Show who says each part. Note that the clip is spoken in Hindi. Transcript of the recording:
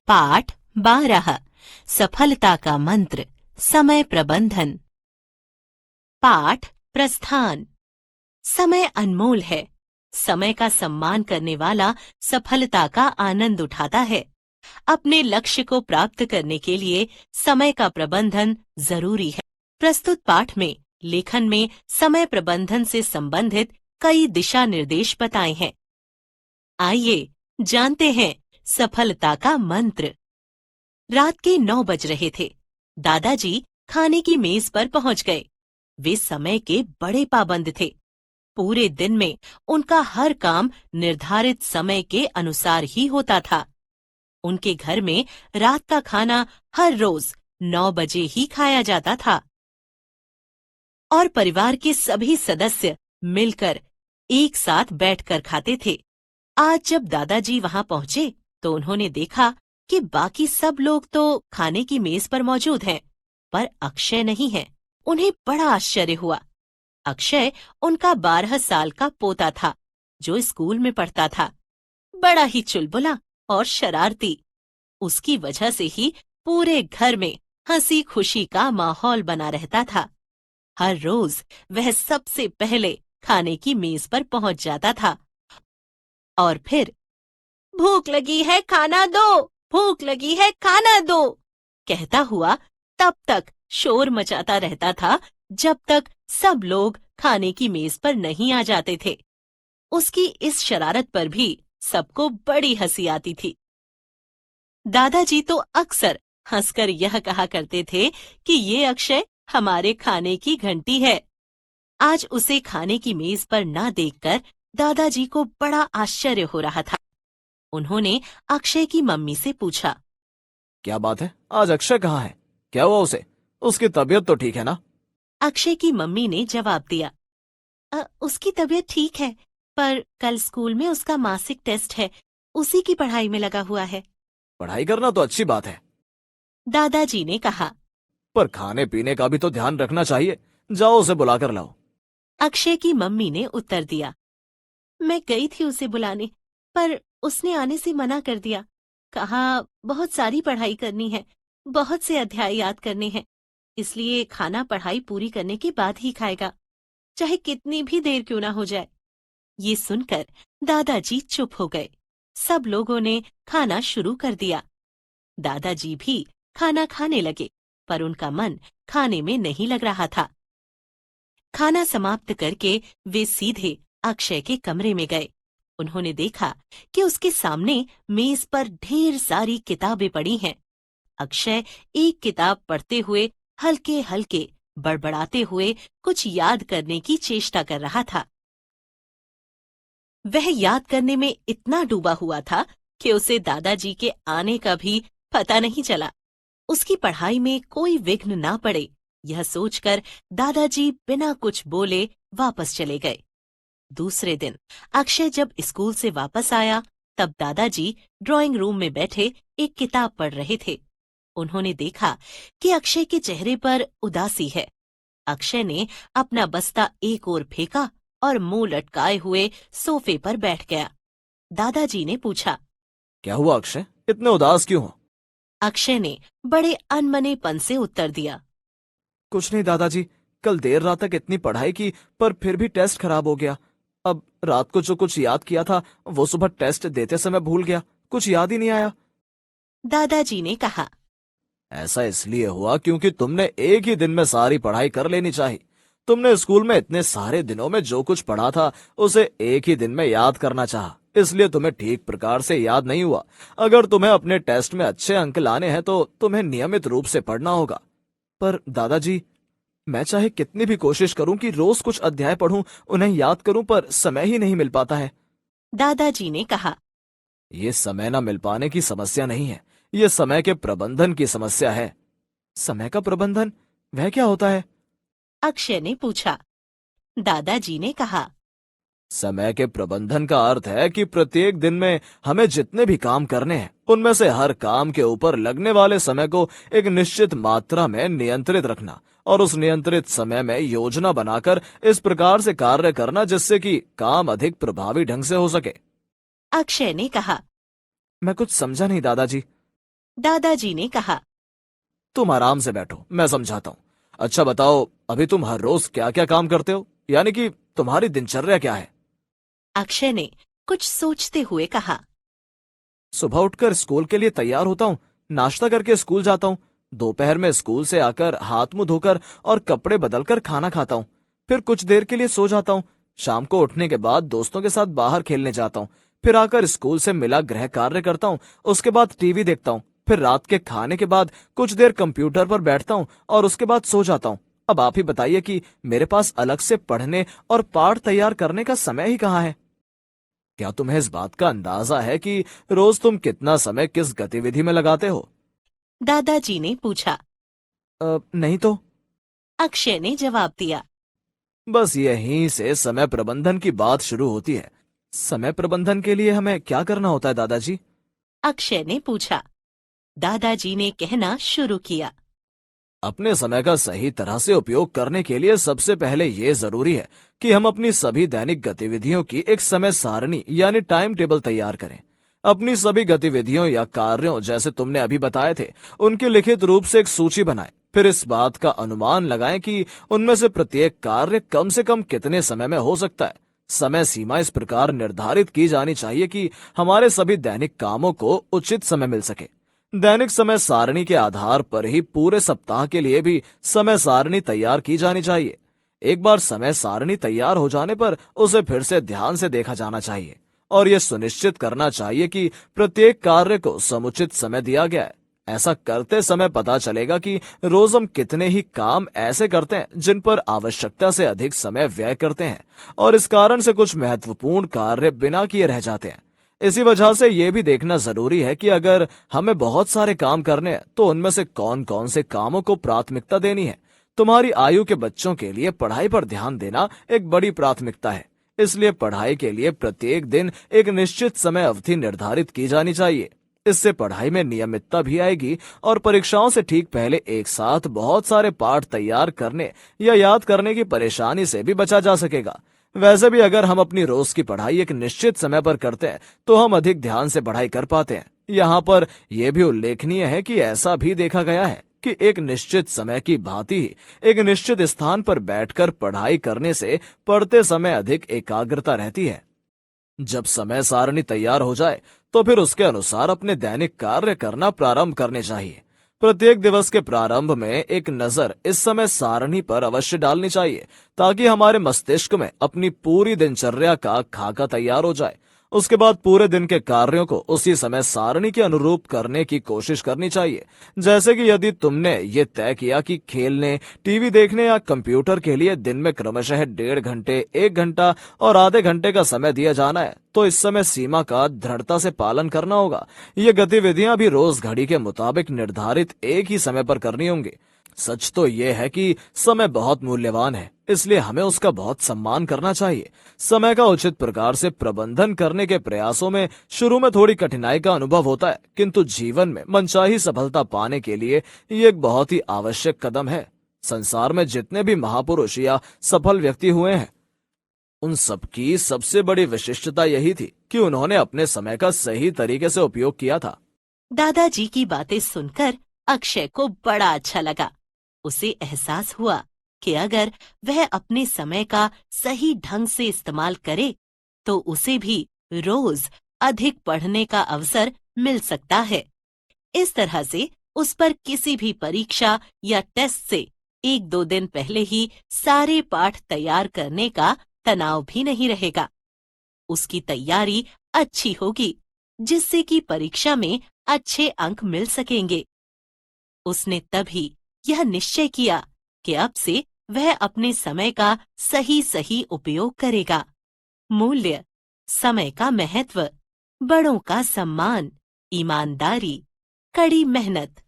Speaker 1: पाठ 12 सफलता का मंत्र समय प्रबंधन। पाठ प्रस्थान। समय अनमोल है। समय का सम्मान करने वाला सफलता का आनंद उठाता है। अपने लक्ष्य को प्राप्त करने के लिए समय का प्रबंधन जरूरी है। प्रस्तुत पाठ में लेखन में समय प्रबंधन से संबंधित कई दिशा निर्देश बताए हैं। आइए जानते हैं सफलता का मंत्र। रात के 9 बज रहे थे। दादाजी खाने की मेज पर पहुंच गए। वे समय के बड़े पाबंद थे। पूरे दिन में उनका हर काम निर्धारित समय के अनुसार ही होता था। उनके घर में रात का खाना हर रोज 9 बजे ही खाया जाता था और परिवार के सभी सदस्य मिलकर एक साथ बैठकर खाते थे। आज जब दादाजी वहां पहुंचे तो उन्होंने देखा कि बाकी सब लोग तो खाने की मेज पर मौजूद हैं, पर अक्षय नहीं है। उन्हें बड़ा आश्चर्य हुआ। अक्षय उनका 12 साल का पोता था, जो स्कूल में पढ़ता था। बड़ा ही चुलबुला और शरारती। उसकी वजह से ही पूरे घर में हंसी खुशी का माहौल बना रहता था। हर रोज वह सबसे पहले खाने की मेज पर पहुंच जाता था और फिर भूख लगी है खाना दो, भूख लगी है खाना दो कहता हुआ तब तक शोर मचाता रहता था जब तक सब लोग खाने की मेज पर नहीं आ जाते थे। उसकी इस शरारत पर भी सबको बड़ी हंसी आती थी। दादाजी तो अक्सर हंसकर यह कहा करते थे कि ये अक्षय हमारे खाने की घंटी है। आज उसे खाने की मेज पर ना देखकर दादाजी को बड़ा आश्चर्य हो रहा था। उन्होंने अक्षय की मम्मी से पूछा,
Speaker 2: क्या बात है, आज अक्षय कहाँ है? क्या हुआ उसे? उसकी तबीयत तो ठीक है ना?
Speaker 1: अक्षय की मम्मी ने जवाब दिया, उसकी तबीयत ठीक है, पर कल स्कूल में उसका मासिक टेस्ट है, उसी की पढ़ाई में लगा हुआ है।
Speaker 2: पढ़ाई करना तो अच्छी बात है,
Speaker 1: दादाजी ने कहा।
Speaker 2: पर खाने पीने का भी तो ध्यान रखना चाहिए। जाओ उसे बुला कर लाओ।
Speaker 1: अक्षय की मम्मी ने उत्तर दिया, मैं गई थी उसे बुलाने, पर उसने आने से मना कर दिया। कहा बहुत सारी पढ़ाई करनी है, बहुत से अध्याय याद करने हैं, इसलिए खाना पढ़ाई पूरी करने के बाद ही खाएगा, चाहे कितनी भी देर क्यों ना हो जाए। ये सुनकर दादाजी चुप हो गए। सब लोगों ने खाना शुरू कर दिया। दादाजी भी खाना खाने लगे, पर उनका मन खाने में नहीं लग रहा था। खाना समाप्त करके वे सीधे अक्षय के कमरे में गए। उन्होंने देखा कि उसके सामने मेज पर ढेर सारी किताबें पड़ी हैं। अक्षय एक किताब पढ़ते हुए हल्के हल्के बड़बड़ाते हुए कुछ याद करने की चेष्टा कर रहा था। वह याद करने में इतना डूबा हुआ था कि उसे दादाजी के आने का भी पता नहीं चला। उसकी पढ़ाई में कोई विघ्न ना पड़े, यह सोचकर दादाजी बिना कुछ बोले वापस चले गए। दूसरे दिन अक्षय जब स्कूल से वापस आया तब दादाजी ड्राइंग रूम में बैठे एक किताब पढ़ रहे थे। उन्होंने देखा कि अक्षय के चेहरे पर उदासी है। अक्षय ने अपना बस्ता एक ओर फेंका और मुंह लटकाए हुए सोफे पर बैठ गया। दादाजी ने पूछा,
Speaker 2: क्या हुआ अक्षय, इतने उदास क्यों हो?
Speaker 1: अक्षय ने बड़े अनमनेपन से उत्तर दिया,
Speaker 2: कुछ नहीं दादाजी, कल देर रात तक इतनी पढ़ाई की पर फिर भी टेस्ट खराब हो गया। अब रात को जो कुछ याद किया था वो सुबह टेस्ट देते समय भूल गया, कुछ याद ही नहीं आया।
Speaker 1: दादाजी ने कहा,
Speaker 2: ऐसा इसलिए हुआ क्योंकि तुमने एक ही दिन में सारी पढ़ाई कर लेनी चाहिए। तुमने स्कूल में इतने सारे दिनों में जो कुछ पढ़ा था उसे एक ही दिन में याद करना चाहा, इसलिए तुम्हें ठीक प्रकार से याद नहीं हुआ। अगर तुम्हें अपने टेस्ट में अच्छे अंक लाने हैं तो तुम्हें नियमित रूप से पढ़ना होगा। पर दादाजी, मैं चाहे कितनी भी कोशिश करूं कि रोज कुछ अध्याय पढूं, उन्हें याद करूं, पर समय ही नहीं मिल पाता है।
Speaker 1: दादाजी ने कहा,
Speaker 2: ये समय न मिल पाने की समस्या नहीं है, ये समय के प्रबंधन की समस्या है। समय का प्रबंधन, वह क्या होता है?
Speaker 1: अक्षय ने पूछा। दादाजी ने कहा,
Speaker 2: समय के प्रबंधन का अर्थ है कि प्रत्येक दिन में हमें जितने भी काम करने हैं उनमें से हर काम के ऊपर लगने वाले समय को एक निश्चित मात्रा में नियंत्रित रखना और उस नियंत्रित समय में योजना बनाकर इस प्रकार से कार्य करना जिससे कि काम अधिक प्रभावी ढंग से हो सके।
Speaker 1: अक्षय ने कहा,
Speaker 2: मैं कुछ समझा नहीं दादाजी।
Speaker 1: दादाजी ने कहा।
Speaker 2: तुम आराम से बैठो, मैं समझाता हूँ। अच्छा बताओ, अभी तुम हर रोज क्या क्या काम करते हो, यानी कि तुम्हारी दिनचर्या क्या है?
Speaker 1: अक्षय ने कुछ सोचते हुए कहा।
Speaker 2: सुबह उठकर स्कूल के लिए तैयार होता हूँ, नाश्ता करके स्कूल जाता हूँ, दोपहर में स्कूल से आकर हाथ मुंह धोकर और कपड़े बदलकर खाना खाता हूँ, फिर कुछ देर के लिए सो जाता हूँ। शाम को उठने के बाद दोस्तों के साथ बाहर खेलने जाता हूँ, फिर आकर स्कूल से मिला गृह कार्य करता हूँ, उसके बाद टीवी देखता हूँ, फिर रात के खाने के बाद कुछ देर कंप्यूटर पर बैठता हूँ और उसके बाद सो जाता हूँ। अब आप ही बताइए कि मेरे पास अलग से पढ़ने और पाठ तैयार करने का समय ही कहाँ है? क्या तुम्हें इस बात का अंदाजा है कि रोज तुम कितना समय किस गतिविधि में लगाते हो?
Speaker 1: दादाजी ने पूछा।
Speaker 2: नहीं तो।
Speaker 1: अक्षय ने जवाब दिया।
Speaker 2: बस यहीं से समय प्रबंधन की बात शुरू होती है। समय प्रबंधन के लिए हमें क्या करना होता है दादाजी?
Speaker 1: अक्षय ने पूछा। दादाजी ने कहना शुरू किया।
Speaker 2: अपने समय का सही तरह से उपयोग करने के लिए सबसे पहले ये जरूरी है कि हम अपनी सभी दैनिक गतिविधियों की एक समय सारणी यानी टाइम टेबल तैयार करें। अपनी सभी गतिविधियों या कार्यों, जैसे तुमने अभी बताए थे, उनकी लिखित रूप से एक सूची बनाएं। फिर इस बात का अनुमान लगाएं कि उनमें से प्रत्येक कार्य कम से कम कितने समय में हो सकता है। समय सीमा इस प्रकार निर्धारित की जानी चाहिए कि हमारे सभी दैनिक कामों को उचित समय मिल सके। दैनिक समय सारणी के आधार पर ही पूरे सप्ताह के लिए भी समय सारणी तैयार की जानी चाहिए। एक बार समय सारणी तैयार हो जाने पर उसे फिर से ध्यान से देखा जाना चाहिए और यह सुनिश्चित करना चाहिए कि प्रत्येक कार्य को समुचित समय दिया गया है। ऐसा करते समय पता चलेगा कि रोज हम कितने ही काम ऐसे करते हैं जिन पर आवश्यकता से अधिक समय व्यय करते हैं और इस कारण से कुछ महत्वपूर्ण कार्य बिना किए रह जाते हैं। इसी वजह से यह भी देखना जरूरी है कि अगर हमें बहुत सारे काम करने हैं तो उनमें से कौन कौन से कामों को प्राथमिकता देनी है। तुम्हारी आयु के बच्चों के लिए पढ़ाई पर ध्यान देना एक बड़ी प्राथमिकता है, इसलिए पढ़ाई के लिए प्रत्येक दिन एक निश्चित समय अवधि निर्धारित की जानी चाहिए। इससे पढ़ाई में नियमितता भी आएगी और परीक्षाओं से ठीक पहले एक साथ बहुत सारे पाठ तैयार करने या याद करने की परेशानी से भी बचा जा सकेगा। वैसे भी अगर हम अपनी रोज की पढ़ाई एक निश्चित समय पर करते हैं तो हम अधिक ध्यान से पढ़ाई कर पाते हैं। यहाँ पर यह भी उल्लेखनीय है कि ऐसा भी देखा गया है कि एक निश्चित समय की भांति ही एक निश्चित स्थान पर बैठकर पढ़ाई करने से पढ़ते समय अधिक एकाग्रता रहती है। जब समय सारणी तैयार हो जाए तो फिर उसके अनुसार अपने दैनिक कार्य करना प्रारंभ करने चाहिए। प्रत्येक दिवस के प्रारंभ में एक नजर इस समय सारणी पर अवश्य डालनी चाहिए ताकि हमारे मस्तिष्क में अपनी पूरी दिनचर्या का खाका तैयार हो जाए। उसके बाद पूरे दिन के कार्यों को उसी समय सारणी के अनुरूप करने की कोशिश करनी चाहिए। जैसे कि यदि तुमने ये तय किया कि खेलने, टीवी देखने या कंप्यूटर के लिए दिन में क्रमशः 1.5 घंटे, 1 घंटा और आधे घंटे का समय दिया जाना है, तो इस समय सीमा का दृढ़ता से पालन करना होगा। ये गतिविधियां भी रोज घड़ी के मुताबिक निर्धारित एक ही समय पर करनी होंगी। सच तो यह है कि समय बहुत मूल्यवान है, इसलिए हमें उसका बहुत सम्मान करना चाहिए। समय का उचित प्रकार से प्रबंधन करने के प्रयासों में शुरू में थोड़ी कठिनाई का अनुभव होता है, किंतु जीवन में मनचाही सफलता पाने के लिए ये एक बहुत ही आवश्यक कदम है। संसार में जितने भी महापुरुष या सफल व्यक्ति हुए हैं, उन सबकी सबसे बड़ी विशिष्टता यही थी कि उन्होंने अपने समय का सही तरीके से उपयोग किया था।
Speaker 1: दादाजी की बातें सुनकर अक्षय को बड़ा अच्छा लगा। उसे एहसास हुआ कि अगर वह अपने समय का सही ढंग से इस्तेमाल करे तो उसे भी रोज अधिक पढ़ने का अवसर मिल सकता है। इस तरह से उस पर किसी भी परीक्षा या टेस्ट से 1-2 दिन पहले ही सारे पाठ तैयार करने का तनाव भी नहीं रहेगा। उसकी तैयारी अच्छी होगी, जिससे कि परीक्षा में अच्छे अंक मिल सकेंगे। उसने तभी यह निश्चय किया कि अब से वह अपने समय का सही सही उपयोग करेगा। मूल्य, समय का महत्व, बड़ों का सम्मान, ईमानदारी, कड़ी मेहनत,